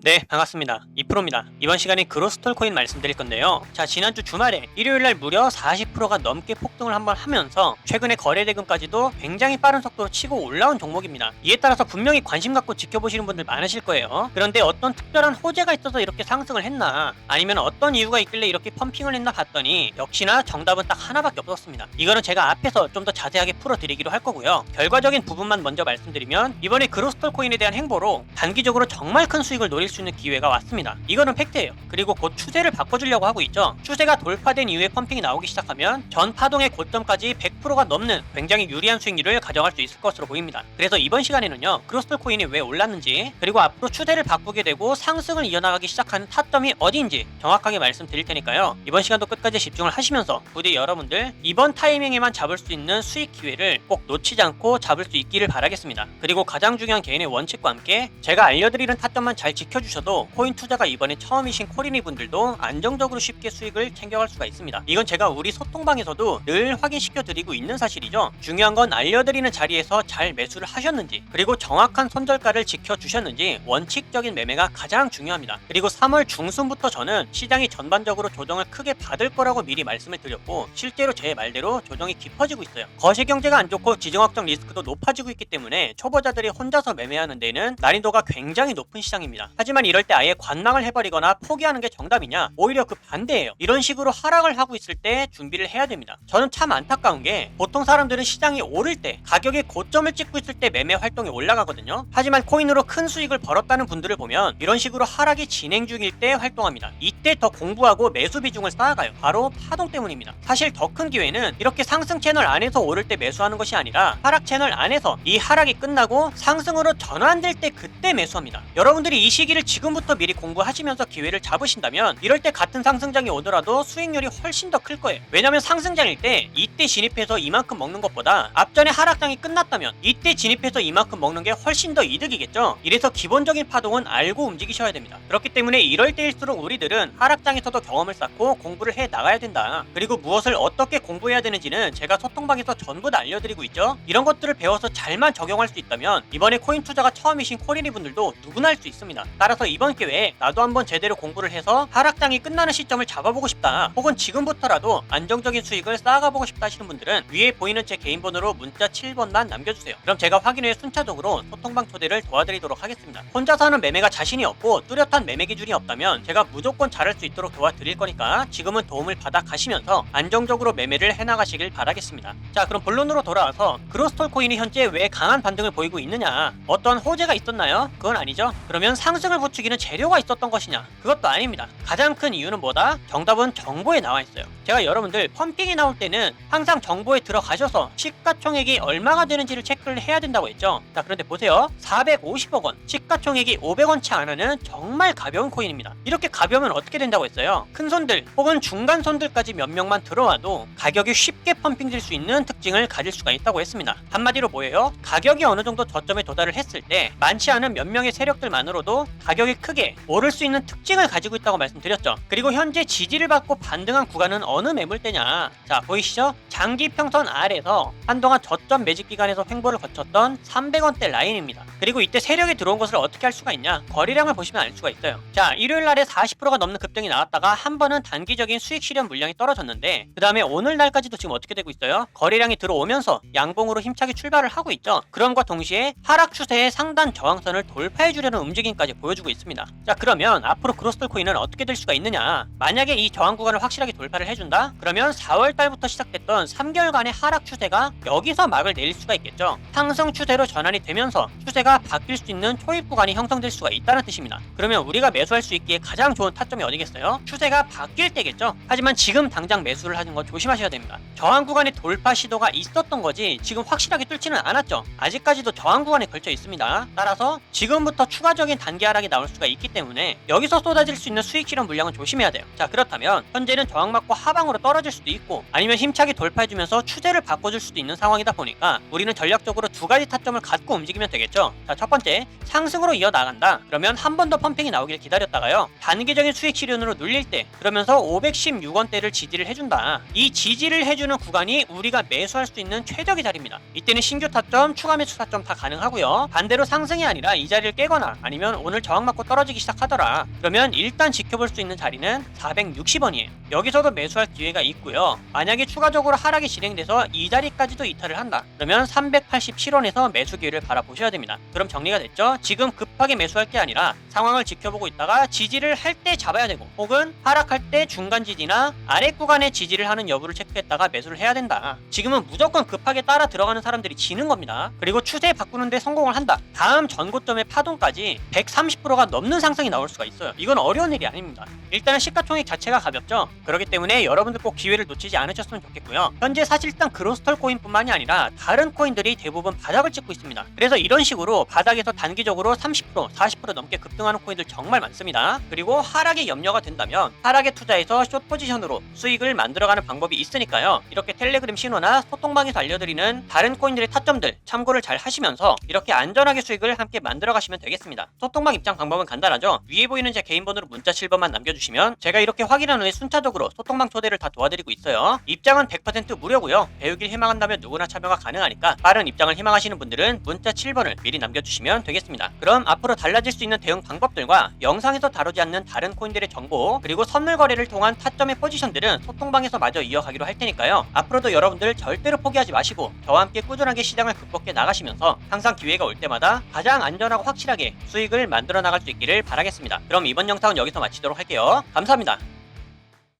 네, 반갑습니다. 2%입니다. 이번 시간에 그로스톨 코인 말씀드릴 건데요. 자, 지난주 주말에 일요일날 무려 40%가 넘게 폭등을 한번 하면서 최근에 거래 대금까지도 굉장히 빠른 속도로 치고 올라온 종목입니다. 이에 따라서 분명히 관심 갖고 지켜보시는 분들 많으실 거예요. 그런데 어떤 특별한 호재가 있어서 이렇게 상승을 했나, 아니면 어떤 이유가 있길래 이렇게 펌핑을 했나 봤더니 역시나 정답은 딱 하나밖에 없었습니다. 이거는 제가 앞에서 좀 더 자세하게 풀어드리기로 할 거고요. 결과적인 부분만 먼저 말씀드리면, 이번에 그로스톨 코인에 대한 행보로 단기적으로 정말 큰 수익을 노릴 수 있는 기회가 왔습니다. 이거는 팩트예요. 그리고 곧 추세를 바꿔주려고 하고 있죠. 추세가 돌파된 이후에 펌핑이 나오기 시작하면 전 파동의 고점까지 100%가 넘는 굉장히 유리한 수익률을 가져갈 수 있을 것으로 보입니다. 그래서 이번 시간에는요, 그로스톨 코인이 왜 올랐는지, 그리고 앞으로 추세를 바꾸게 되고 상승을 이어나가기 시작하는 타점이 어디인지 정확하게 말씀드릴 테니까요. 이번 시간도 끝까지 집중을 하시면서 부디 여러분들 이번 타이밍에만 잡을 수 있는 수익 기회를 꼭 놓치지 않고 잡을 수 있기를 바라겠습니다. 그리고 가장 중요한 개인의 원칙과 함께 제가 알려드리는 타점만 잘 지켜주셔도 코인 투자가 이번에 처음이신 코리니 분들도 안정적으로 쉽게 수익을 챙겨갈 수가 있습니다. 이건 제가 우리 소통방에서도 늘 확인시켜 드리고 있는 사실이죠. 중요한 건 알려드리는 자리에서 잘 매수를 하셨는지, 그리고 정확한 손절가를 지켜주셨는지, 원칙적인 매매가 가장 중요합니다. 그리고 3월 중순부터 저는 시장이 전반적으로 조정을 크게 받을 거라고 미리 말씀을 드렸고, 실제로 제 말대로 조정이 깊어지고 있어요. 거시경제가 안 좋고 지정학적 리스크도 높아지고 있기 때문에 초보자들이 혼자서 매매하는 데는 난이도가 굉장히 높은 시장입니다. 하지만 이럴 때 아예 관망을 해버리거나 포기하는 게 정답이냐? 오히려 그 반대예요. 이런 식으로 하락을 하고 있을 때 준비를 해야 됩니다. 저는 참 안타까운 게, 보통 사람들은 시장이 오를 때, 가격의 고점을 찍고 있을 때 매매 활동이 올라가거든요. 하지만 코인으로 큰 수익을 벌었다는 분들을 보면 이런 식으로 하락이 진행 중일 때 활동합니다. 이때 더 공부하고 매수 비중을 쌓아가요. 바로 파동 때문입니다. 사실 더 큰 기회는 이렇게 상승 채널 안에서 오를 때 매수하는 것이 아니라 하락 채널 안에서 이 하락이 끝나고 상승으로 전환될 때 그때 매수합니다. 여러분들이 이 시기를 지금부터 미리 공부하시면서 기회를 잡으신다면 이럴 때 같은 상승장이 오더라도 수익률이 훨씬 더 클 거예요. 왜냐면 상승장일 때 이때 진입해서 이만큼 먹는 것보다 앞전에 하락장이 끝났다면 이때 진입해서 이만큼 먹는 게 훨씬 더 이득이겠죠. 이래서 기본적인 파동은 알고 움직이셔야 됩니다. 그렇기 때문에 이럴 때일수록 우리들은 하락장에서도 경험을 쌓고 공부를 해 나가야 된다. 그리고 무엇을 어떻게 공부해야 되는지는 제가 소통방에서 전부 다 알려드리고 있죠. 이런 것들을 배워서 잘만 적용할 수 있다면 이번에 코인 투자가 처음이신 코리니 분들도 누구나 할 수 있습니다. 따라서 이번 기회에 나도 한번 제대로 공부를 해서 하락장이 끝나는 시점을 잡아보고 싶다, 혹은 지금부터라도 안정적인 수익을 쌓아가보고 싶다 하시는 분들은 위에 보이는 제 개인 번호로 문자 7번만 남겨주세요. 그럼 제가 확인 후에 순차적으로 소통방 초대를 도와드리도록 하겠습니다. 혼자서 하는 매매가 자신이 없고 뚜렷한 매매 기준이 없다면 제가 무조건 잘할 수 있도록 도와드릴 거니까 지금은 도움을 받아 가시면서 안정적으로 매매를 해나가시길 바라겠습니다. 자, 그럼 본론으로 돌아와서 그로스톨 코인이 현재 왜 강한 반등을 보이고 있느냐, 어떤 호재가 있었나요? 그건 아니죠. 그러면 상승을 부추기는 재료가 있었던 것이냐? 그것도 아닙니다. 가장 큰 이유는 뭐다? 정답은 정보에 나와 있어요. 제가 여러분들 펌핑이 나올 때는 항상 정보에 들어가셔서 시가총액이 얼마가 되는지를 체크를 해야 된다고 했죠. 자, 그런데 보세요. 450억 원, 시가총액이 500원 채 안 하는 정말 가벼운 코인입니다. 이렇게 가벼우면 어떻게 된다고 했어요? 큰 손들 혹은 중간 손들까지 몇 명만 들어와도 가격이 쉽게 펌핑될 수 있는 특징을 가질 수가 있다고 했습니다. 한마디로 뭐예요? 가격이 어느 정도 저점에 도달을 했을 때 많지 않은 몇 명의 세력들만으로도 가격이 크게 오를 수 있는 특징을 가지고 있다고 말씀드렸죠. 그리고 현재 지지를 받고 반등한 구간은 어느 매물대냐? 자, 보이시죠? 장기 평선 아래에서 한동안 저점 매집 기간에서 횡보를 거쳤던 300원대 라인입니다. 그리고 이때 세력이 들어온 것을 어떻게 할 수가 있냐? 거래량을 보시면 알 수가 있어요. 자, 일요일 날에 40%가 넘는 급등이 나왔다가 한 번은 단기적인 수익 실현 물량이 떨어졌는데, 그 다음에 오늘 날까지도 지금 어떻게 되고 있어요? 거래량이 들어오면서 양봉으로 힘차게 출발을 하고 있죠. 그럼과 동시에 하락 추세의 상단 저항선을 돌파해 주려는 움직임까지 보여주고 있습니다. 자, 그러면 앞으로 그로스톨 코인은 어떻게 될 수가 있느냐? 만약에 이 저항 구간을 확실하게 돌파를 해준다? 그러면 4월 달부터 시작됐던 3개월간의 하락 추세가 여기서 막을 내릴 수가 있겠죠. 상승 추세로 전환이 되면서 추세가 바뀔 수 있는 초입 구간이 형성될 수가 있다는 뜻입니다. 그러면 우리가 매수할 수 있기에 가장 좋은 타점이 어디겠어요? 추세가 바뀔 때겠죠. 하지만 지금 당장 매수를 하는 거 조심하셔야 됩니다. 저항 구간의 돌파 시도가 있었던 거지 지금 확실하게 뚫지는 않았죠. 아직까지도 저항 구간에 걸쳐 있습니다. 따라서 지금부터 추가적인 단기 하락이 나올 수가 있기 때문에 여기서 쏟아질 수 있는 수익 실현 물량은 조심해야 돼요. 자, 그렇다면 현재는 저항 맞고 하방으로 떨어질 수도 있고, 아니면 힘차게 돌파해주면서 추세를 바꿔줄 수도 있는 상황이다 보니까 우리는 전략적으로 두 가지 타점을 갖고 움직이면 되겠죠. 자, 첫 번째, 상승으로 이어나간다. 그러면 한 번 더 펌핑이 나오길 기다렸다가요, 단기적인 수익 실현으로 눌릴 때, 그러면서 516원대를 지지를 해준다. 이 지지를 해주는 구간이 우리가 매수할 수 있는 최적의 자리입니다. 이때는 신규 타점, 추가 매수 타점 다 가능하고요. 반대로 상승이 아니라 이 자리를 깨거나 아니면 오늘 저항 맞고 떨어지기 시작하더라. 그러면 일단 지켜볼 수 있는 자리는 460원이에요. 여기서도 매수할 기회가 있고요. 만약에 추가적으로 하락이 진행돼서 이 자리까지도 이탈을 한다. 그러면 387원에서 매수 기회를 바라보셔야 됩니다. 그럼 정리가 됐죠? 지금 급하게 매수할 게 아니라 상황을 지켜보고 있다가 지지를 할 때 잡아야 되고, 혹은 하락할 때 중간 지지나 아래 구간에 지지를 하는 여부를 체크했다가 매수를 해야 된다. 지금은 무조건 급하게 따라 들어가는 사람들이 지는 겁니다. 그리고 추세 바꾸는데 성공을 한다. 다음 전고점의 파동까지 130%가 넘는 상승이 나올 수가 있어요. 이건 어려운 일이 아닙니다. 일단은 시가총액 자체가 가볍죠. 그렇기 때문에 여러분들 꼭 기회를 놓치지 않으셨으면 좋겠고요. 현재 사실상 그로스털 코인뿐만이 아니라 다른 코인들이 대부분 바닥을 찍고 있습니다. 그래서 이런 식으로 바닥에서 단기적으로 30%, 40% 넘게 급등하는 코인들 정말 많습니다. 그리고 하락에 염려가 된다면 하락에 투자해서 숏 포지션으로 수익을 만들어가는 방법이 있으니까요. 이렇게 텔레그램 신호나 소통방에서 알려드리는 다른 코인들의 타점들 참고를 잘 하시면서 이렇게 안전하게 수익을 함께 만들어 가시면 되겠습니다. 소통방 입장 방법은 간단하죠. 위에 보이는 제 개인 번호로 문자 7번만 남겨주시면 제가 이렇게 확인한 후에 순차적으로 소통방 초대를 다 도와드리고 있어요. 입장은 100% 무료고요. 배우길 희망한다면 누구나 참여가 가능하니까 빠른 입장을 희망하시는 분들은 문자 7번을 미리 남겨주시면 되겠습니다. 그럼 앞으로 달라질 수 있는 대응 방법들과 영상에서 다루지 않는 다른 코인들의 정보, 그리고 선물 거래를 통한 타점의 포지션들은 소통방에서 마저 이어가기로 할 테니까요. 앞으로도 여러분들 절대로 포기하지 마시고 저와 함께 꾸준하게 시장을 극복해 나가시면서 항상 기회가 올 때마다 가장 안전하고 확실하게 수익을 만들어 나갈 수 있기를 바라겠습니다. 그럼 이번 영상은 여기서 마치도록 할게요. 감사합니다.